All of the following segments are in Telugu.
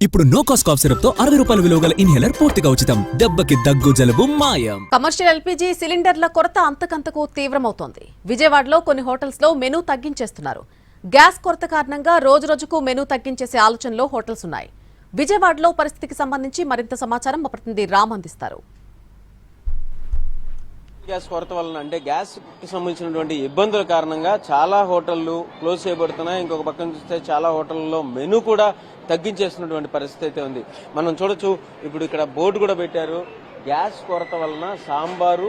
ఇప్పుడు నో కాస్ట్ కాఫ్ సిరప్ తో 60 రూపాయల విలువ గల ఇన్హేలర్ పూర్తిగా ఉచితం. దెబ్బకి దగ్గు జలుబు మాయం. కమర్షియల్ ఎల్పీజీ సిలిండర్ల కొరత అంతకంతకు తీవ్రమవుతోంది. విజయవాడలో కొన్ని హోటల్స్ లో మెనూ తగ్గించేస్తున్నారు. గ్యాస్ కొరత కారణంగా రోజురోజుకు మెనూ తగ్గించేసే ఆలోచనలో హోటల్స్ ఉన్నాయి. విజయవాడలో పరిస్థితికి సంబంధించి మరింత సమాచారం మా ప్రతినిధి రామ్ అందిస్తారు. గ్యాస్ కొరత వలన అంటే గ్యాస్ కి సంబంధించినటువంటి ఇబ్బందుల కారణంగా చాలా హోటళ్లు క్లోజ్ చేయబడుతున్నాయి. ఇంకొక పక్కన చూస్తే చాలా హోటళ్లలో మెనూ కూడా తగ్గించేస్తున్నటువంటి పరిస్థితి అయితే ఉంది. మనం చూడొచ్చు, ఇప్పుడు ఇక్కడ బోర్డు కూడా పెట్టారు, గ్యాస్ కొరత వలన సాంబారు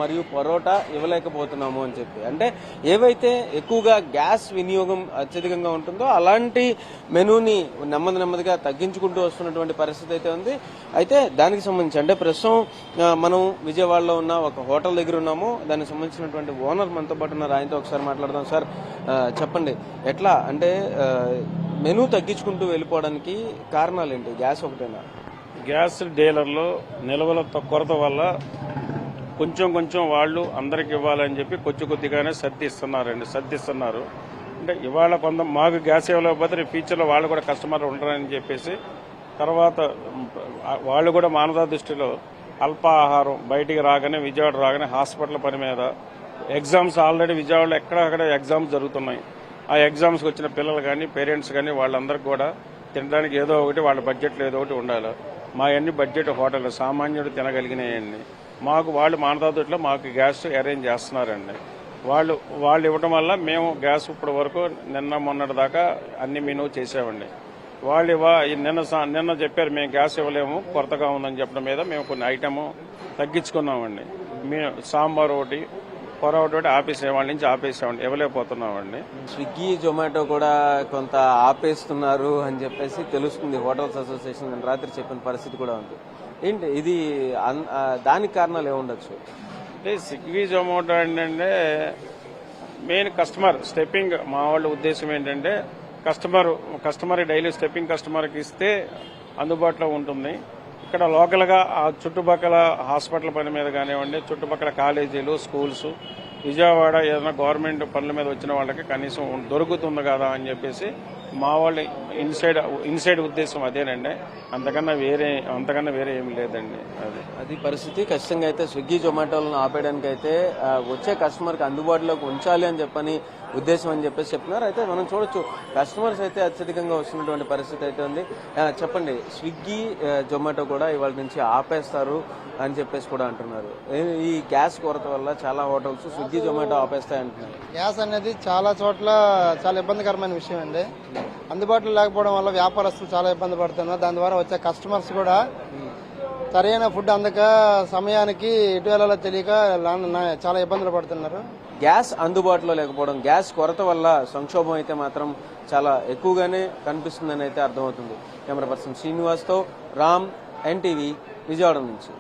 మరియు పరోటా ఇవ్వలేకపోతున్నాము అని చెప్పి. అంటే ఏవైతే ఎక్కువగా గ్యాస్ వినియోగం అత్యధికంగా ఉంటుందో అలాంటి మెనూని నెమ్మదిగా తగ్గించుకుంటూ వస్తున్నటువంటి పరిస్థితి అయితే ఉంది. అయితే దానికి సంబంధించి అంటే ప్రస్తుతం మనం విజయవాడలో ఉన్న ఒక హోటల్ దగ్గర ఉన్నాము. దానికి సంబంధించినటువంటి ఓనర్ మనతో పాటు ఉన్నారు, ఆయనతో ఒకసారి మాట్లాడదాం. సార్ చెప్పండి, ఎట్లా అంటే మెనూ తగ్గించుకుంటూ వెళ్ళిపోవడానికి కారణాలు ఏంటి? గ్యాస్ ఒకటేనా? గ్యాస్ డీలర్లు నిల్వల కొరత వల్ల కొంచెం వాళ్ళు అందరికి ఇవ్వాలని చెప్పి కొద్దిగానే సర్దిస్తున్నారు. అంటే ఇవాళ మాకు గ్యాస్ ఇవ్వలేకపోతే రేపు ఫ్యూచర్లో వాళ్ళు కూడా కస్టమర్లు ఉంటారని చెప్పేసి, తర్వాత వాళ్ళు కూడా మానవ దృష్టిలో అల్పాహారం బయటికి రాగానే విజయవాడ రాగానే హాస్పిటల్ పని మీద ఎగ్జామ్స్ ఆల్రెడీ విజయవాడలో ఎక్కడక్కడ ఎగ్జామ్స్ జరుగుతున్నాయి. ఆ ఎగ్జామ్స్కి వచ్చిన పిల్లలు కానీ పేరెంట్స్ కానీ వాళ్ళందరికీ కూడా తినడానికి ఏదో ఒకటి వాళ్ళ బడ్జెట్లో ఏదో ఒకటి ఉండాలి. మా అన్ని బడ్జెట్ హోటల్ సామాన్యుడు తినగలిగినాయండి. వాళ్ళు మానదాదుట్లో మాకు గ్యాస్ అరేంజ్ చేస్తున్నారండి. వాళ్ళు ఇవ్వడం వల్ల మేము గ్యాస్ ఇప్పటి వరకు నిన్న మొన్నటి దాకా అన్ని మెనూ చేసామండి. వాళ్ళు నిన్న చెప్పారు మేము గ్యాస్ ఇవ్వలేము, కొరతగా ఉందని చెప్పడం మీద మేము కొన్ని ఐటమ్ తగ్గించుకున్నామండి. మేము సాంబార్ ఒకటి పరోటా ఒకటి వాళ్ళ నుంచి ఆపేసామండి, ఇవ్వలేకపోతున్నామండి. స్విగ్గీ జొమాటో కూడా కొంత ఆపేస్తున్నారు అని చెప్పేసి తెలుస్తుంది. హోటల్స్ అసోసియేషన్ రాత్రి చెప్పిన పరిస్థితి కూడా ఉంది. ఏంటి ఇది? దానికి కారణాలు ఏముండొచ్చు? అంటే స్విగ్గీ జొమాటో ఏంటంటే మెయిన్ కస్టమర్ స్టెప్పింగ్. మా వాళ్ళ ఉద్దేశం ఏంటంటే కస్టమర్ డైలీ స్టెప్పింగ్ కస్టమర్కి ఇస్తే అందుబాటులో ఉంటుంది. ఇక్కడ లోకల్గా ఆ చుట్టుపక్కల హాస్పిటల్ పని మీద కానివ్వండి, చుట్టుపక్కల కాలేజీలు స్కూల్స్ విజయవాడ ఏదైనా గవర్నమెంట్ పనుల మీద వచ్చిన వాళ్ళకి కనీసం దొరుకుతుంది కదా అని చెప్పేసి మా వాళ్ళ ఇన్సైడ్ ఉద్దేశం అదేనండి. అంతకన్నా వేరే ఏమి లేదండి. అది పరిస్థితి. ఖచ్చితంగా అయితే స్విగ్గీ జొమాటోలను ఆపేయడానికి అయితే వచ్చే కస్టమర్కి అందుబాటులోకి ఉంచాలి అని చెప్పని ఉద్దేశం అని చెప్పేసి చెప్తున్నారు. అయితే మనం చూడొచ్చు, కస్టమర్స్ అయితే అత్యధికంగా వస్తున్నటువంటి పరిస్థితి అయితే ఉంది. చెప్పండి, స్విగ్గీ జొమాటో కూడా ఇవాళ నుంచి ఆపేస్తారు అని చెప్పేసి కూడా అంటున్నారు. ఈ గ్యాస్ కొరత వల్ల చాలా హోటల్స్ స్విగ్గీ జొమాటో ఆపేస్తాయి అంటున్నారు. గ్యాస్ అనేది చాలా చోట్ల చాలా ఇబ్బందికరమైన విషయం అండి. అందుబాటులో లేకపోవడం వల్ల వ్యాపారస్తులు చాలా ఇబ్బంది పడుతున్నారు. దాని ద్వారా వచ్చే కస్టమర్స్ కూడా సరైన ఫుడ్ అందక సమయానికి ఎటు వెళ్ళాలో తెలియక చాలా ఇబ్బందులు పడుతున్నారు. గ్యాస్ అందుబాటులో లేకపోవడం, గ్యాస్ కొరత వల్ల సంక్షోభం అయితే మాత్రం చాలా ఎక్కువగానే కనిపిస్తుందని అయితే అర్థమవుతుంది. కెమెరా పర్సన్ శ్రీనివాస్తో రామ్, ఎన్టీవీ, విజయవాడ నుంచి.